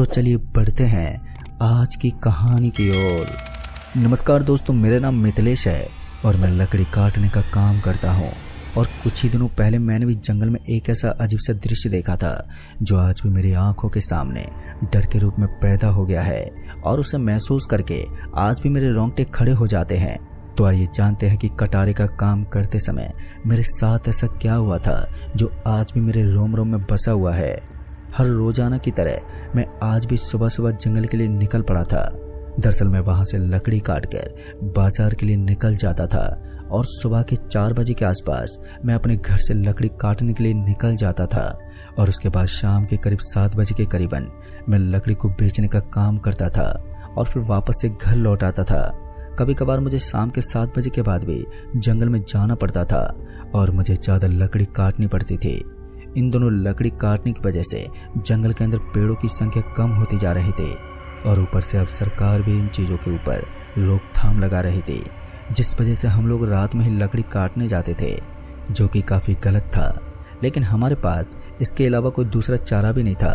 तो चलिए बढ़ते हैं आज की कहानी की ओर। नमस्कार दोस्तों, मेरा नाम मिथिलेश है और मैं लकड़ी काटने का काम करता हूँ। और कुछ ही दिनों पहले मैंने भी जंगल में एक ऐसा अजीब सा दृश्य देखा था जो आज भी मेरी आंखों के सामने डर के रूप में पैदा हो गया है और उसे महसूस करके आज भी मेरे रोंगटे खड़े हो जाते हैं। तो आइए जानते हैं कि कटारे का काम करते समय मेरे साथ ऐसा क्या हुआ था जो आज भी मेरे रोम रोम में बसा हुआ है। हर रोजाना की तरह मैं आज भी सुबह सुबह जंगल के लिए निकल पड़ा था। दरअसल मैं वहां से लकड़ी काटकर बाजार के लिए निकल जाता था और सुबह के 4 बजे के आसपास मैं अपने घर से लकड़ी काटने के लिए निकल जाता था और उसके बाद शाम के करीब 7 बजे के करीबन मैं लकड़ी को बेचने का काम करता था और फिर वापस से घर लौट आता था। कभी कभार मुझे शाम के 7 बजे के बाद भी जंगल में जाना पड़ता था और मुझे ज़्यादा लकड़ी काटनी पड़ती थी। इन दोनों लकड़ी काटने की वजह से जंगल के अंदर पेड़ों की संख्या कम होती जा रही थी और ऊपर से अब सरकार भी इन चीज़ों के ऊपर रोकथाम लगा रही थी, जिस वजह से हम लोग रात में ही लकड़ी काटने जाते थे, जो कि काफ़ी गलत था। लेकिन हमारे पास इसके अलावा कोई दूसरा चारा भी नहीं था।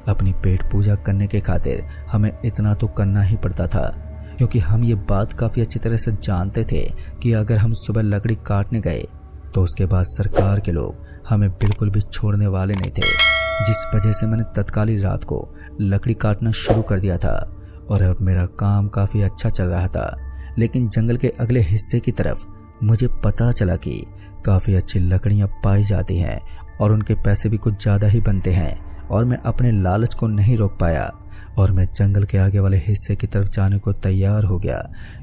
अपनी पेट पूजा करने के खातिर हमें इतना तो करना ही पड़ता था, क्योंकि हम ये बात काफ़ी अच्छी तरह से जानते थे कि अगर हम सुबह लकड़ी काटने गए तो उसके बाद सरकार के लोग हमें बिल्कुल भी छोड़ने वाले नहीं थे। जिस वजह से मैंने तत्काल ही रात को लकड़ी काटना शुरू कर दिया था और अब मेरा काम काफ़ी अच्छा चल रहा था। लेकिन जंगल के अगले हिस्से की तरफ मुझे पता चला कि काफ़ी अच्छी लकड़ियाँ पाई जाती हैं और उनके पैसे भी कुछ ज़्यादा ही बनते हैं और मैं अपने लालच को नहीं रोक पाया और मैं जंगल के आगे वाले हिस्से की तरफ जाने को तैयार हो गया,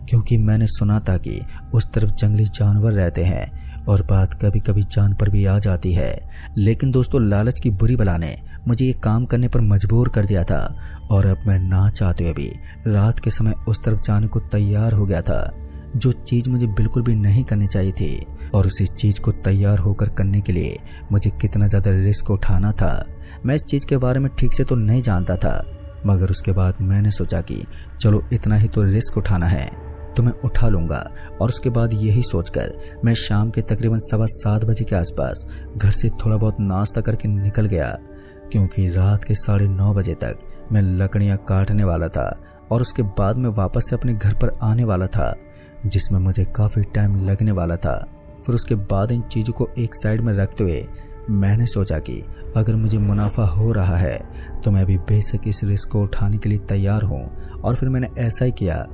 क्योंकि मैंने सुना था कि उस तरफ जंगली जानवर रहते हैं और बात कभी कभी जान पर भी आ जाती है। लेकिन दोस्तों, लालच की बुरी बला ने मुझे ये काम करने पर मजबूर कर दिया था और अब मैं ना चाहते हुए भी रात के समय उस तरफ जाने को तैयार हो गया था, जो चीज़ मुझे बिल्कुल भी नहीं करनी चाहिए थी। और उसी चीज़ को तैयार होकर करने के लिए मुझे कितना ज़्यादा रिस्क उठाना था, मैं इस चीज़ के बारे में ठीक से तो नहीं जानता था, मगर उसके बाद मैंने सोचा कि चलो इतना ही तो रिस्क उठाना है तो मैं उठा लूँगा। और उसके बाद यही सोचकर मैं शाम के तकरीबन 7:15 बजे के आसपास घर से थोड़ा बहुत नाश्ता करके निकल गया, क्योंकि रात के 9:30 बजे तक मैं लकड़ियाँ काटने वाला था और उसके बाद मैं वापस से अपने घर पर आने वाला था, जिसमें मुझे काफ़ी टाइम लगने वाला था। फिर उसके बाद इन चीज़ों को एक साइड में रखते हुए मैंने सोचा कि अगर मुझे मुनाफा हो रहा है तो मैं भी बेशक इस रिस्क को उठाने के लिए तैयार हूँ। और फिर मैंने ऐसा ही किया।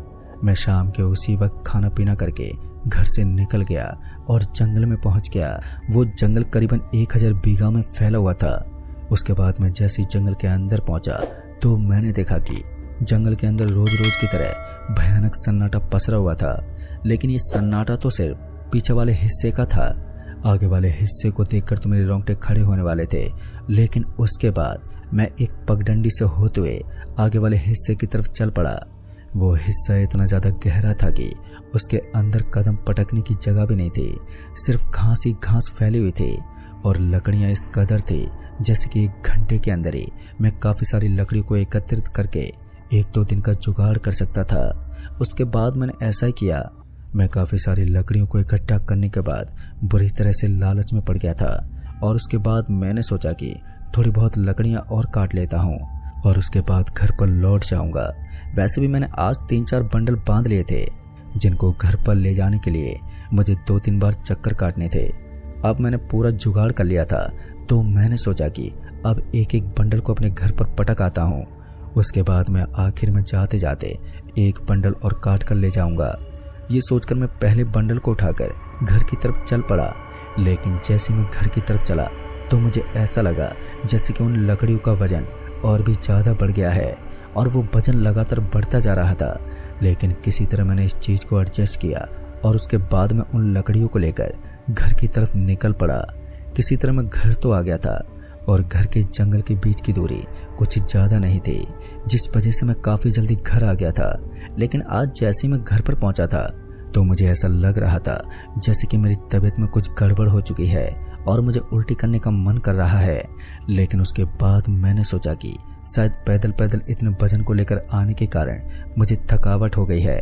मैं शाम के उसी वक्त खाना पीना करके घर से निकल गया और जंगल में पहुंच गया। वो जंगल करीबन 1000 बीघा में फैला हुआ था। उसके बाद मैं जैसे ही जंगल के अंदर पहुंचा तो मैंने देखा कि जंगल के अंदर रोज रोज की तरह भयानक सन्नाटा पसरा हुआ था। लेकिन ये सन्नाटा तो सिर्फ पीछे वाले हिस्से का था, आगे वाले हिस्से को देखकर तो मेरे रोंगटे खड़े होने वाले थे। लेकिन उसके बाद मैं एक पगडंडी से होते हुए आगे वाले हिस्से की तरफ चल पड़ा। वो हिस्सा इतना ज़्यादा गहरा था कि उसके अंदर कदम पटकने की जगह भी नहीं थी, सिर्फ घास ही घास फैली हुई थी और लकड़ियाँ इस कदर थी जैसे कि 1 घंटे के अंदर ही मैं काफ़ी सारी लकड़ी को एकत्रित करके 1-2 दिन का जुगाड़ कर सकता था। उसके बाद मैंने ऐसा ही किया। मैं काफ़ी सारी लकड़ियों को इकट्ठा करने के बाद बुरी तरह से लालच में पड़ गया था और उसके बाद मैंने सोचा कि थोड़ी बहुत लकड़ियाँ और काट लेता हूँ और उसके बाद घर पर लौट जाऊँगा। वैसे भी मैंने आज 3-4 बंडल बांध लिए थे, जिनको घर पर ले जाने के लिए मुझे 2-3 बार चक्कर काटने थे। अब मैंने पूरा जुगाड़ कर लिया था, तो मैंने सोचा कि अब एक बंडल को अपने घर पर पटक आता हूँ। उसके बाद मैं आखिर में जाते जाते एक बंडल और काट कर ले जाऊँगा। ये सोचकर मैं पहले बंडल को उठाकर घर की तरफ चल पड़ा। लेकिन जैसे मैं घर की तरफ चला तो मुझे ऐसा लगा जैसे कि उन लकड़ियों का वजन और भी ज़्यादा बढ़ गया है और वो वजन लगातार बढ़ता जा रहा था। लेकिन किसी तरह मैंने इस चीज़ को एडजस्ट किया और उसके बाद मैं उन लकड़ियों को लेकर घर की तरफ निकल पड़ा। किसी तरह मैं घर तो आ गया था और घर के जंगल के बीच की दूरी कुछ ज़्यादा नहीं थी, जिस वजह से मैं काफ़ी जल्दी घर आ गया था। लेकिन आज जैसे ही मैं घर पर पहुंचा था तो मुझे ऐसा लग रहा था जैसे कि मेरी तबीयत में कुछ गड़बड़ हो चुकी है और मुझे उल्टी करने का मन कर रहा है। लेकिन उसके बाद मैंने सोचा कि शायद पैदल पैदल इतने वजन को लेकर आने के कारण मुझे थकावट हो गई है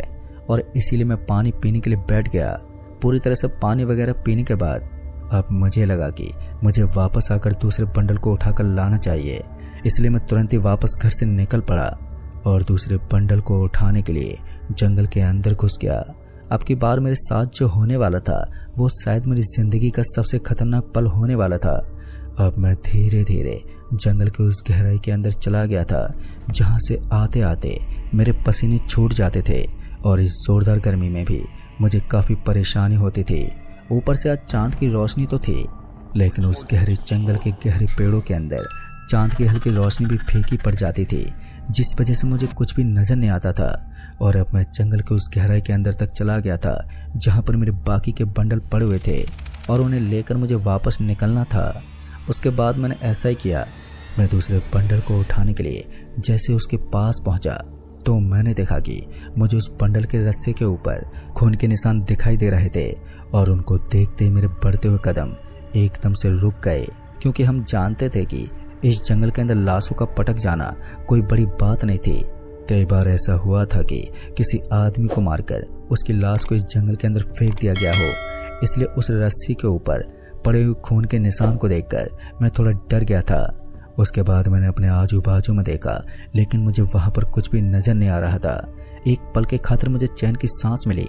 और इसीलिए मैं पानी पीने के लिए बैठ गया। पूरी तरह से पानी वगैरह पीने के बाद अब मुझे लगा कि मुझे वापस आकर दूसरे बंडल को उठाकर लाना चाहिए। इसलिए मैं तुरंत ही वापस घर से निकल पड़ा और दूसरे बंडल को उठाने के लिए जंगल के अंदर घुस गया। अब की बार मेरे साथ जो होने वाला था वो शायद मेरी जिंदगी का सबसे खतरनाक पल होने वाला था। अब मैं धीरे धीरे जंगल के उस गहराई के अंदर चला गया था जहां से आते आते मेरे पसीने छूट जाते थे और इस जोरदार गर्मी में भी मुझे काफ़ी परेशानी होती थी। ऊपर से आज चांद की रोशनी तो थी, लेकिन उस गहरे जंगल के गहरे पेड़ों के अंदर चांद की हल्की रोशनी भी फीकी पड़ जाती थी, जिस वजह से मुझे कुछ भी नज़र नहीं आता था। और अब मैं जंगल के उस गहराई के अंदर तक चला गया था जहाँ पर मेरे बाकी के बंडल पड़े हुए थे और उन्हें लेकर मुझे वापस निकलना था। उसके बाद मैंने ऐसा ही किया। मैं दूसरे बंडल को उठाने के लिए जैसे उसके पास पहुंचा तो मैंने देखा कि मुझे उस बंडल के रस्से के ऊपर खून के निशान दिखाई दे रहे थे और उनको देखते ही मेरे बढ़ते हुए कदम एकदम से रुक गए, क्योंकि हम जानते थे कि इस जंगल के अंदर लाशों का पटक जाना कोई बड़ी बात नहीं थी। कई बार ऐसा हुआ था कि किसी आदमी को मारकर उसकी लाश को इस जंगल के अंदर फेंक दिया गया हो, इसलिए उस रस्सी के ऊपर पड़े हुए खून के निशान को देखकर मैं थोड़ा डर गया था। उसके बाद मैंने अपने आजू बाजू में देखा, लेकिन मुझे वहां पर कुछ भी नजर नहीं आ रहा था। एक पल के खातिर मुझे चैन की सांस मिली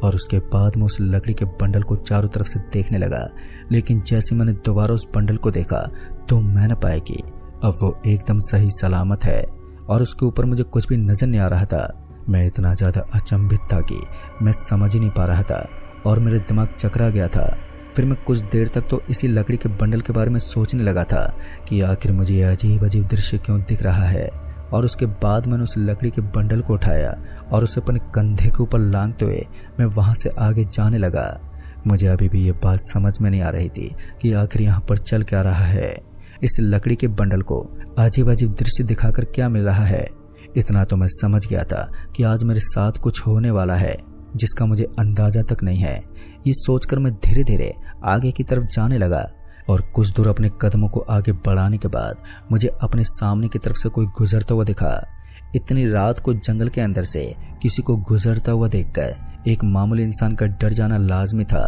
और उसके बाद मैं उस लकड़ी के बंडल को चारों तरफ से देखने लगा। लेकिन जैसे मैंने दोबारा उस बंडल को देखा तो मैंने पाया कि अब वो एकदम सही सलामत है और उसके ऊपर मुझे कुछ भी नजर नहीं आ रहा था। मैं इतना ज्यादा अचंभित था कि मैं समझ ही नहीं पा रहा था और मेरे दिमाग चकरा गया था। फिर मैं कुछ देर तक तो इसी लकड़ी के बंडल के बारे में सोचने लगा था कि आखिर मुझे यह अजीब अजीब दृश्य क्यों दिख रहा है। और उसके बाद मैंने उस लकड़ी के बंडल को उठाया और उसे अपने कंधे के ऊपर लांघते हुए मैं वहां से आगे जाने लगा। मुझे अभी भी ये बात समझ में नहीं आ रही थी कि आखिर यहाँ पर चल क्या रहा है। इस लकड़ी के बंडल को अजीब अजीब दृश्य दिखाकर क्या मिल रहा है। इतना तो मैं समझ गया था कि आज मेरे साथ कुछ होने वाला है जिसका मुझे अंदाजा तक नहीं है। ये सोचकर मैं धीरे धीरे आगे की तरफ जाने लगा और कुछ दूर अपने कदमों को आगे बढ़ाने के बाद मुझे अपने सामने की तरफ से कोई गुजरता हुआ दिखा। इतनी रात को जंगल के अंदर से किसी को गुजरता हुआ देखकर एक मामूली इंसान का डर जाना लाजमी था।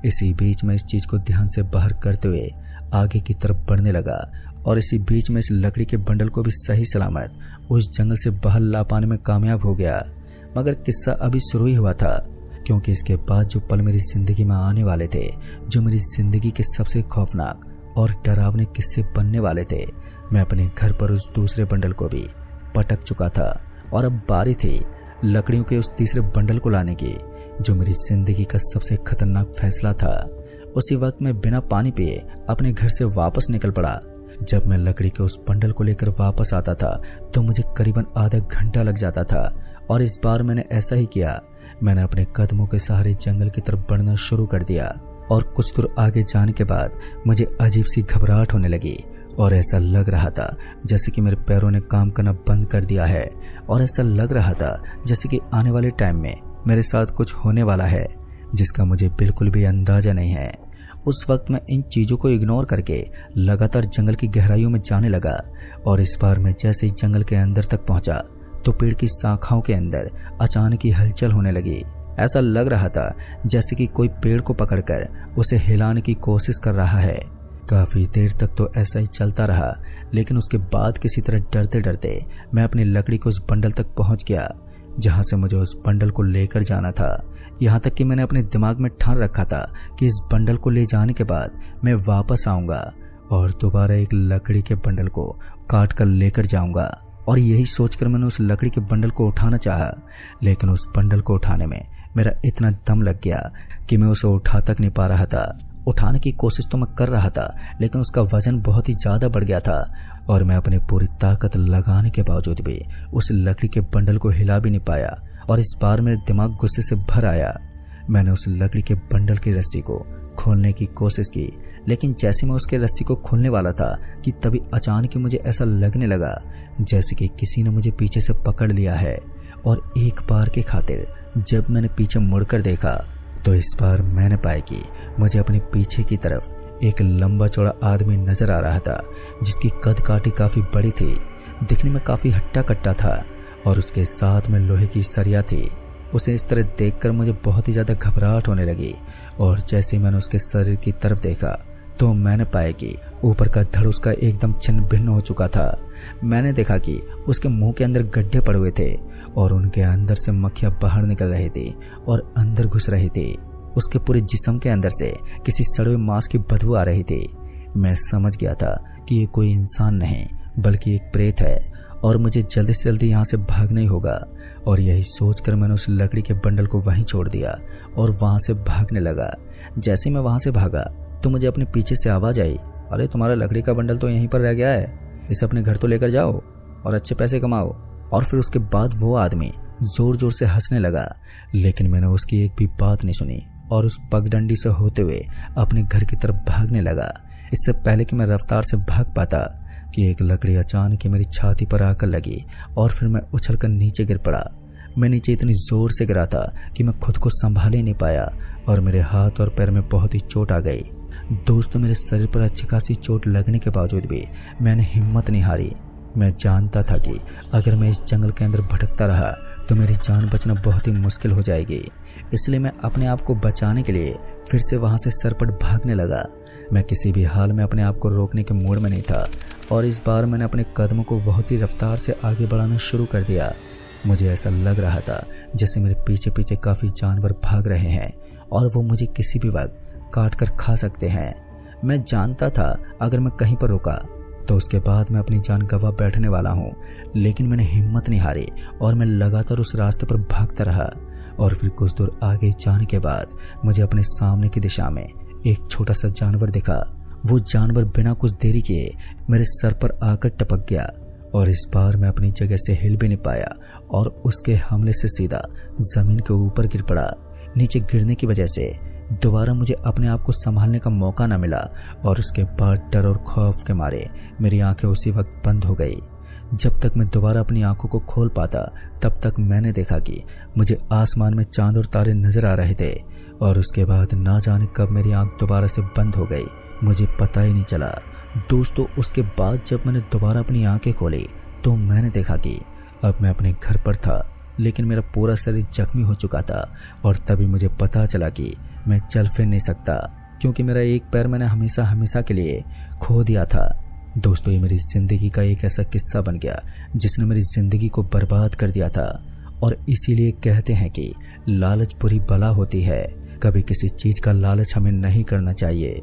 इसी बीच में इस चीज को ध्यान से बाहर करते हुए आगे की तरफ बढ़ने लगा और इसी बीच में इस लकड़ी के बंडल को भी सही सलामत उस जंगल से बाहर ला पाने में कामयाब हो गया। मगर किस्सा अभी शुरू ही हुआ था, क्योंकि इसके बाद जो पल मेरी जिंदगी में आने वाले थे, जो मेरी जिंदगी के सबसे खौफनाक और डरावने किस्से बनने वाले थे, मैं अपने घर पर उस दूसरे बंडल को भी पटक चुका था और अब बारी थी लकड़ियों के उस तीसरे बंडल को लाने की, जो मेरी जिंदगी का सबसे खतरनाक फैसला था। उसी वक्त मैं बिना पानी पिए अपने घर से वापस निकल पड़ा। जब मैं लकड़ी के उस बंडल को लेकर वापस आता था तो मुझे करीबन आधा घंटा लग जाता था और इस बार मैंने ऐसा ही किया। मैंने अपने कदमों के सहारे जंगल की तरफ बढ़ना शुरू कर दिया और कुछ दूर आगे जाने के बाद मुझे अजीब सी घबराहट होने लगी और ऐसा लग रहा था जैसे कि मेरे पैरों ने काम करना बंद कर दिया है और ऐसा लग रहा था जैसे कि आने वाले टाइम में मेरे साथ कुछ होने वाला है जिसका मुझे बिल्कुल भी अंदाजा नहीं है। उस वक्त मैं इन चीज़ों को इग्नोर करके लगातार जंगल की गहराइयों में जाने लगा और इस बार मैं जैसे ही जंगल के अंदर तक पहुंचा तो पेड़ की शाखाओं के अंदर अचानक ही हलचल होने लगी। ऐसा लग रहा था जैसे कि कोई पेड़ को पकड़कर उसे हिलाने की कोशिश कर रहा है। काफी देर तक तो ऐसा ही चलता रहा, लेकिन उसके बाद किसी तरह डरते डरते मैं अपनी लकड़ी के उस बंडल तक पहुंच गया जहां से मुझे उस बंडल को लेकर जाना था। यहाँ तक कि मैंने अपने दिमाग में ठान रखा था कि इस बंडल को ले जाने के बाद मैं वापस आऊंगा और दोबारा एक लकड़ी के बंडल को काट कर लेकर जाऊंगा। और यही सोचकर मैंने उस लकड़ी के बंडल को उठाना चाहा, लेकिन उस बंडल को उठाने में मेरा इतना दम लग गया कि मैं उसे उठा तक नहीं पा रहा था। उठाने की कोशिश तो मैं कर रहा था, लेकिन उसका वजन बहुत ही ज्यादा बढ़ गया था और मैं अपनी पूरी ताकत लगाने के बावजूद भी उस लकड़ी के बंडल को हिला भी नहीं पाया। और इस बार मेरे दिमाग गुस्से से भर आया। मैंने उस लकड़ी के बंडल की रस्सी को खोलने की कोशिश की, लेकिन जैसे मैं उसके रस्सी को खोलने वाला था कि तभी अचानक ही मुझे ऐसा लगने लगा जैसे कि किसी ने मुझे पीछे से पकड़ लिया है। और एक बार के खातिर जब मैंने पीछे मुड़कर देखा तो इस बार मैंने पाया कि मुझे अपने पीछे की तरफ एक लंबा चौड़ा आदमी नजर आ रहा था, जिसकी कद काठी काफी बड़ी थी, दिखने में काफी हट्टा कट्टा था और उसके साथ में लोहे की सरिया थी। उसे इस तरह देखकर मुझे बहुत ही ज्यादा घबराहट होने लगी और जैसे ही मैंने उसके शरीर की तरफ देखा तो मैंने पाया कि ऊपर का धड़ उसका एकदम छिन्न भिन्न हो चुका था। मैंने देखा कि उसके मुंह के अंदर गड्ढे पड़े हुए थे और उनके अंदर से मक्खियां बाहर निकल रही थी और अंदर घुस रही थी। उसके पूरे जिस्म के अंदर से किसी सड़े हुए मांस की बदबू आ रही थी। मैं समझ गया था कि ये कोई इंसान नहीं बल्कि एक प्रेत है और मुझे जल्दी से जल्दी यहाँ से भागना ही होगा। और यही सोचकर मैंने उस लकड़ी के बंडल को वहीं छोड़ दिया और वहां से भागने लगा। जैसे ही मैं वहां से भागा तो मुझे अपने पीछे से आवाज आई, अरे तुम्हारा लकड़ी का बंडल तो यहीं पर रह गया है, इसे अपने घर तो लेकर जाओ और अच्छे पैसे कमाओ। और फिर उसके बाद वो आदमी जोर जोर से हंसने लगा, लेकिन मैंने उसकी एक भी बात नहीं सुनी और उस पगडंडी से होते हुए अपने घर की तरफ भागने लगा। इससे पहले कि मैं रफ्तार से भाग पाता कि एक लकड़ी अचानक ही मेरी छाती पर आकर लगी और फिर मैं उछलकर नीचे गिर पड़ा। मैं नीचे इतनी जोर से गिरा था कि मैं खुद को संभाल ही नहीं पाया और मेरे हाथ और पैर में बहुत ही चोट आ गई। दोस्तों, मेरे शरीर पर अच्छी खासी चोट लगने के बावजूद भी मैंने हिम्मत नहीं हारी। मैं जानता था कि अगर मैं इस जंगल के अंदर भटकता रहा तो मेरी जान बचना बहुत ही मुश्किल हो जाएगी। इसलिए मैं अपने आप को बचाने के लिए फिर से वहां से सरपट भागने लगा। मैं किसी भी हाल में अपने आप को रोकने के मूड में नहीं था और इस बार मैंने अपने कदमों को बहुत ही रफ्तार से आगे बढ़ाना शुरू कर दिया। मुझे ऐसा लग रहा था जैसे मेरे पीछे पीछे काफ़ी जानवर भाग रहे हैं और वो मुझे किसी भी वक्त काट कर खा सकते हैं। मैं जानता था अगर मैं कहीं पर रुका तो उसके बाद मैं अपनी जान गंवा बैठने वाला हूँ, लेकिन मैंने हिम्मत नहीं हारी और मैं लगातार उस रास्ते पर भागता रहा। और फिर कुछ दूर आगे जाने के बाद मुझे अपने सामने की दिशा में एक छोटा सा जानवर दिखा। वो जानवर बिना कुछ देरी किए मेरे सर पर आकर टपक गया और इस बार मैं अपनी जगह से हिल भी नहीं पाया और उसके हमले से सीधा जमीन के ऊपर गिर पड़ा। नीचे गिरने की वजह से दोबारा मुझे अपने आप को संभालने का मौका न मिला और उसके बाद डर और खौफ के मारे मेरी आंखें उसी वक्त बंद हो गई। जब तक मैं दोबारा अपनी आंखों को खोल पाता तब तक मैंने देखा कि मुझे आसमान में चांद और तारे नजर आ रहे थे और उसके बाद ना जाने कब मेरी आंख दोबारा से बंद हो गई, मुझे पता ही नहीं चला। दोस्तों, उसके बाद जब मैंने दोबारा अपनी आंखें खोली तो मैंने देखा कि अब मैं अपने घर पर था, लेकिन मेरा पूरा शरीर जख्मी हो चुका था और तभी मुझे पता चला कि मैं चल फिर नहीं सकता क्योंकि मेरा एक पैर मैंने हमेशा हमेशा के लिए खो दिया था। दोस्तों, ये मेरी जिंदगी का एक ऐसा किस्सा बन गया जिसने मेरी जिंदगी को बर्बाद कर दिया था और इसीलिए कहते हैं कि लालच बुरी बला होती है। कभी किसी चीज का लालच हमें नहीं करना चाहिए।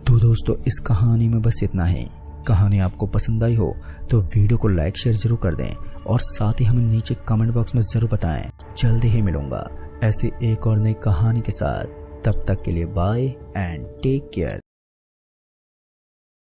तो दोस्तों, इस कहानी में बस इतना ही। कहानी आपको पसंद आई हो तो वीडियो को लाइक शेयर जरूर कर दें और साथ ही हमें नीचे कमेंट बॉक्स में जरूर बताएं। जल्दी ही मिलूंगा ऐसी एक और नई कहानी के साथ। तब तक के लिए बाय एंड टेक केयर।